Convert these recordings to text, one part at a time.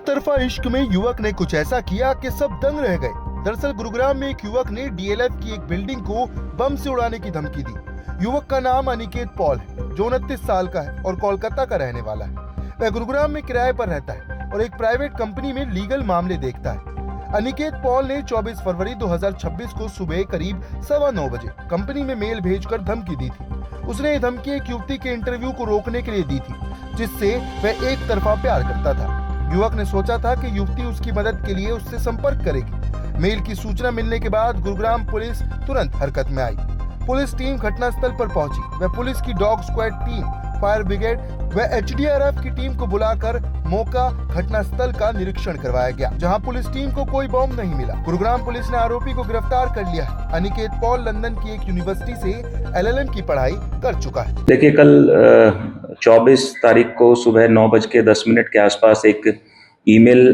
तरफा इश्क में युवक ने कुछ ऐसा किया कि सब दंग रह गए। दरअसल गुरुग्राम में एक युवक ने डीएलएफ की एक बिल्डिंग को बम से उड़ाने की धमकी दी। युवक का नाम अनिकेत पॉल है, जो 29 साल का है और कोलकाता का रहने वाला है। वह गुरुग्राम में किराए पर रहता है और एक प्राइवेट कंपनी में लीगल मामले देखता है। अनिकेत पॉल ने 24 फरवरी 2026 को सुबह करीब 9:15 बजे कंपनी में मेल भेजकर धमकी दी थी। उसने ये धमकी एक युवती के इंटरव्यू को रोकने के लिए दी थी, जिससे वह एक तरफा प्यार करता था। युवक ने सोचा था कि युवती उसकी मदद के लिए उससे संपर्क करेगी। मेल की सूचना मिलने के बाद गुरुग्राम पुलिस तुरंत हरकत में आई। पुलिस टीम घटनास्थल पर पहुंची। वह पुलिस की dog squad team, fire brigade व एचडीआरएफ की टीम को बुलाकर मौका घटनास्थल का निरीक्षण करवाया गया, जहां पुलिस टीम को कोई बम नहीं मिला। गुरुग्राम पुलिस ने आरोपी को गिरफ्तार कर लिया है। अनिकेत पॉल लंदन की एक यूनिवर्सिटी से एलएलएम की पढ़ाई कर चुका है। देखिए, कल 24 तारीख को सुबह 9:10 के आसपास एक ईमेल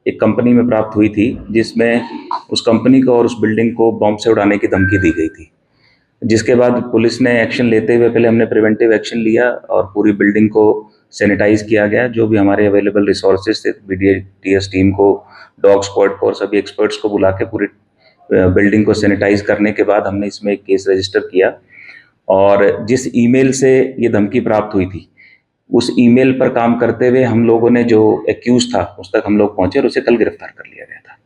एक कंपनी में प्राप्त हुई थी, जिसमें उस कंपनी को और उस बिल्डिंग को बम से उड़ाने की धमकी दी गई थी। जिसके बाद पुलिस ने एक्शन लेते हुए पहले हमने प्रिवेंटिव एक्शन लिया और पूरी बिल्डिंग को सैनिटाइज किया गया। जो भी हमारे अवेलेबल रिसोर्सेज थे, बीडीटीएस टीम को, डॉग स्क्वाड को और सभी एक्सपर्ट्स को बुला के पूरी बिल्डिंग को सैनिटाइज करने के बाद हमने इसमें एक केस रजिस्टर किया। और जिस ईमेल से ये धमकी प्राप्त हुई थी, उस ईमेल पर काम करते हुए हम लोगों ने जो एक्यूज था उस तक हम लोग पहुंचे और उसे कल गिरफ्तार कर लिया गया था।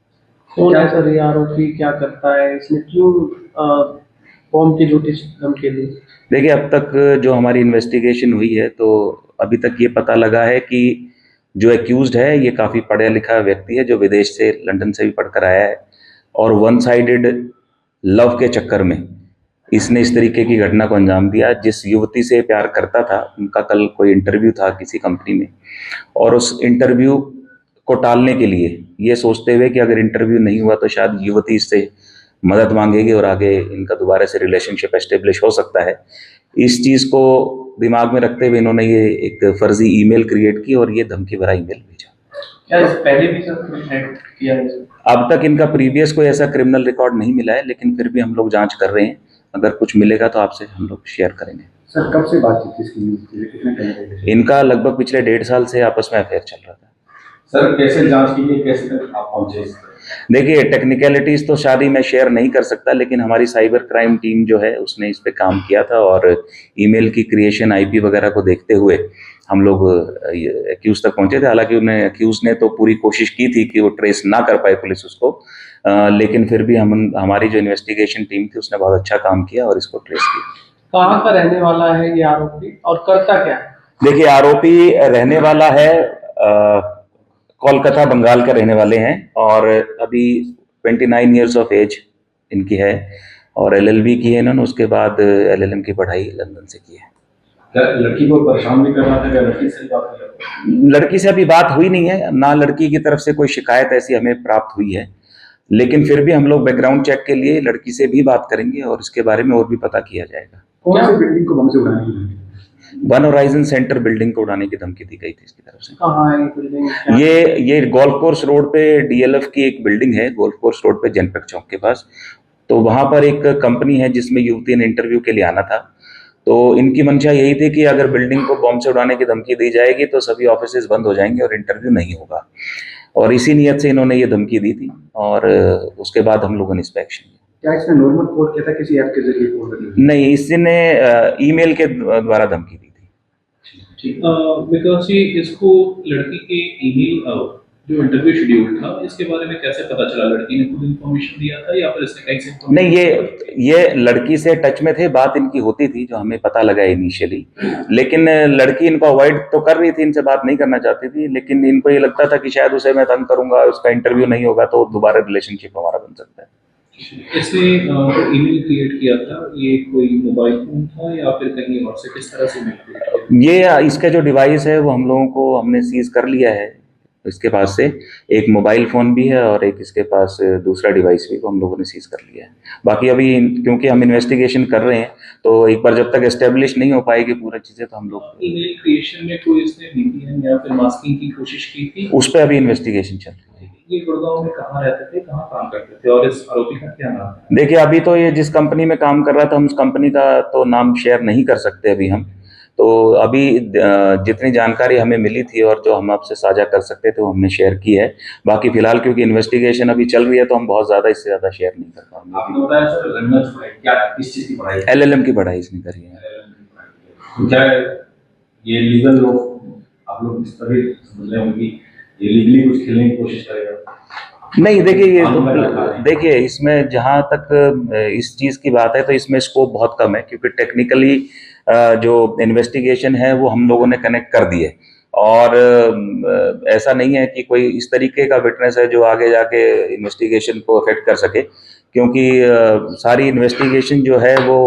कौन है सर ये आरोपी, क्या करता है, इसमें क्यों बॉम्ब की नोटिस धमकी दी? देखिए, अब तक जो हमारी इन्वेस्टिगेशन हुई है तो अभी तक ये पता लगा है कि जो एक्यूज्ड है ये काफ़ी पढ़ा लिखा व्यक्ति है, जो विदेश से, लंदन से भी पढ़कर आया है और वन साइडेड लव के चक्कर में इसने इस तरीके की घटना को अंजाम दिया। जिस युवती से प्यार करता था, उनका कल कोई इंटरव्यू था किसी कंपनी में, और उस इंटरव्यू को टालने के लिए ये सोचते हुए कि अगर इंटरव्यू नहीं हुआ तो शायद युवती इससे मदद मांगेगी और आगे इनका दोबारा से रिलेशनशिप एस्टेब्लिश हो सकता है, इस चीज़ को दिमाग में रखते हुए इन्होंने ये एक फर्जी ईमेल क्रिएट की और ये धमकी भरा ईमेल भेजा। क्या इस पहले भी सर किया है? अब तक इनका प्रीवियस कोई ऐसा क्रिमिनल रिकॉर्ड नहीं मिला है, लेकिन फिर भी हम लोग जांच कर रहे हैं। अगर कुछ मिलेगा तो आपसे हम लोग शेयर करेंगे। सर, कब से बातचीत थी इसकी? कितने टाइम? इनका लगभग पिछले 1.5 साल से आपस में अफेयर चल रहा था। सर, कैसे जांच की गई, कैसे तक आप पहुंचे? देखिए, टेक्निकलिटीज तो शायद मैं शेयर नहीं कर सकता, लेकिन हमारी साइबर क्राइम टीम जो है उसने इस पे काम किया था और ईमेल की क्रिएशन, आईपी वगैरह को देखते हुए हम लोग एक्यूज तक पहुंचे थे। हालांकि उन्हें एक्यूज ने तो पूरी कोशिश की थी कि वो ट्रेस ना कर पाए पुलिस उसको, लेकिन फिर भी हमारी जो इन्वेस्टिगेशन टीम थी उसने बहुत अच्छा काम किया और इसको ट्रेस किया। कहाँ का रहने वाला है ये आरोपी और करता क्या है? देखिए, आरोपी रहने वाला है कोलकाता, बंगाल का रहने वाले हैं और अभी 29 ईयर्स ऑफ एज इनकी है और एलएलबी की है इन्होंने। उसके बाद एलएलएम की पढ़ाई लंदन से की है। लड़की को परेशान भी करना था, लड़की से बात कर? लड़की से अभी बात हुई नहीं है, ना लड़की की तरफ से कोई शिकायत ऐसी हमें प्राप्त हुई है, लेकिन फिर भी हम लोग बैकग्राउंड चेक के लिए लड़की से भी बात करेंगे और इसके बारे में और भी पता किया जाएगा। कौन सी बिल्डिंग को बम से उड़ाने की धमकी? वन होराइजन सेंटर बिल्डिंग को उड़ाने की धमकी दी गई थी इसकी तरफ से। कहाँ है ये बिल्डिंग? ये गोल्फ कोर्स रोड पे डीएलएफ की एक बिल्डिंग है, गोल्फ कोर्स रोड पे जनपथ चौक के पास। तो वहां पर एक कंपनी है जिसमें युवती ने इंटरव्यू के लिए आना था। तो इनकी मंशा यही थी कि अगर बिल्डिंग को बम से उड़ाने की धमकी दी जाएगी तो सभी ऑफिसेज बंद हो जाएंगे और इंटरव्यू नहीं होगा, और इसी नियत से इन्होंने ये धमकी दी थी और उसके बाद हम लोगों ने इस पे एक्शन लिया। क्या इसने नॉर्मल कोड किया था, किसी ऐप के जरिए कोड किया? नहीं, इसने ईमेल के द्वारा धमकी दी थी। बिकॉज ये इसको लड़की के ईमेल जो इंटरव्यू शेड्यूल था इसके बारे में कैसे पता चला? लड़की ने खुद इन्फॉर्मेशन दिया था या फिर इसने कहीं से? नहीं, ये लड़की से टच में थे, बात इनकी होती थी जो हमें पता लगा इनिशियली, लेकिन लड़की इनको अवॉइड तो कर रही थी, इनसे बात नहीं करना चाहती थी, लेकिन इनको ये लगता था कि शायद उसे मैं तंग करूंगा, उसका इंटरव्यू नहीं होगा तो दोबारा रिलेशनशिप हमारा बन सकता है। इसने जो ईमेल क्रिएट किया था ये कोई मोबाइल फोन था या फिर कहीं और से, किस तरह से ईमेल क्रिएट किया? ये इसका जो डिवाइस है वो हम लोगों को हमने सीज कर लिया है। इसके पास से एक मोबाइल फोन भी है और एक इसके पास दूसरा डिवाइस भी, वो हम लोगों ने सीज कर लिया है। बाकी अभी क्योंकि हम इन्वेस्टिगेशन कर रहे हैं तो एक बार जब तक एस्टेब्लिश नहीं हो पाएगी पूरी चीजें तो हम लोग ईमेल क्रिएशन में कोई इसने VPN या फिर मास्किंग की कोशिश की थी? उस पर अभी इन्वेस्टिगेशन चल रही है। ये गुड़गांव में कहाँ रहते थे, कहाँ काम करते थे और इस आरोपी का क्या नाम है? देखिए, अभी तो ये जिस कंपनी में काम कर रहा था हम उस कंपनी का तो नाम शेयर नहीं कर सकते अभी हम, तो अभी जितनी जानकारी हमें मिली थी और जो हम आपसे साझा कर सकते थे वो हमने शेयर की है। बाकी फिलहाल क्योंकि इन्वेस्टिगेशन अभी चल रही है तो हम बहुत ज़्यादा इससे ज़्यादा शेयर नहीं कर पाएंगे। आपने बताया सर रंगत पढ़ाई क्या किस चीज की पढ़ाई LLM की पढ़ाई इसने करी है। क्या ये लीगल लोग आप लोग इस तरह समझ रहे होंगे कि ये लीगली कुछ खेलने की कोशिश करेगा? नहीं, देखिए ये तो कानून में रखा है। देखिए इसमें जहाँ तक इस चीज़ की बात है तो इसमें स्कोप बहुत कम है, क्योंकि टेक्निकली जो इन्वेस्टिगेशन है वो हम लोगों ने कनेक्ट कर दी है। और ऐसा नहीं है कि कोई इस तरीके का विटनेस है जो आगे जाके इन्वेस्टिगेशन को अफेक्ट कर सके, क्योंकि सारी इन्वेस्टिगेशन जो है वो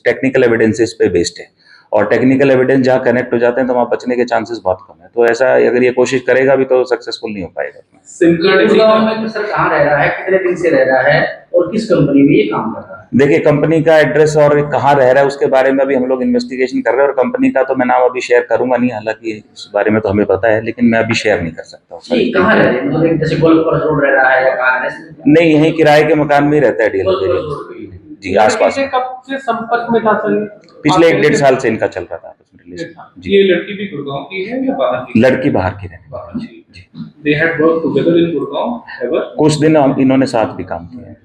टेक्निकल एविडेंसेस पे बेस्ड है, और टेक्निकल एविडेंस जहाँ कनेक्ट हो जाते हैं तो वहाँ बचने के चांसेस बहुत कम है। तो ऐसा अगर ये कोशिश करेगा भी तो सक्सेसफुल नहीं हो पाएगा। सिम कार्ड इसी का गुड़गांव में सर कहाँ रह रहा है, कितने दिन से रह रहा है और किस कंपनी में ये काम कर रहा है? देखिए कंपनी का एड्रेस और कहाँ रह रहा है उसके बारे में अभी हम लोग इन्वेस्टिगेशन कर रहे हैं, और कंपनी का तो मैं नाम अभी शेयर करूंगा नहीं, हालांकि इस बारे में तो हमें पता है, लेकिन मैं अभी शेयर नहीं कर सकता हूँ। जी कहाँ रह रहे हैं, मतलब जैसे गोलकोर रोड रह रहा है या कहाँ है? नहीं, यहीं किराए के मकान में ही रहता है गोलकोर डीएल रोड पे। जी, आसपास। कब से संपर्क में था सर? पिछले 1-1.5 साल से इनका चल रहा था आपस में रिलेशन। जी, ये लड़की भी गुड़गांव की है या बाहर की? लड़की बाहर की रहने वाली। जी। जी, They had worked together in Gurgaon ever? कुछ दिन इन्होंने साथ भी काम किया है।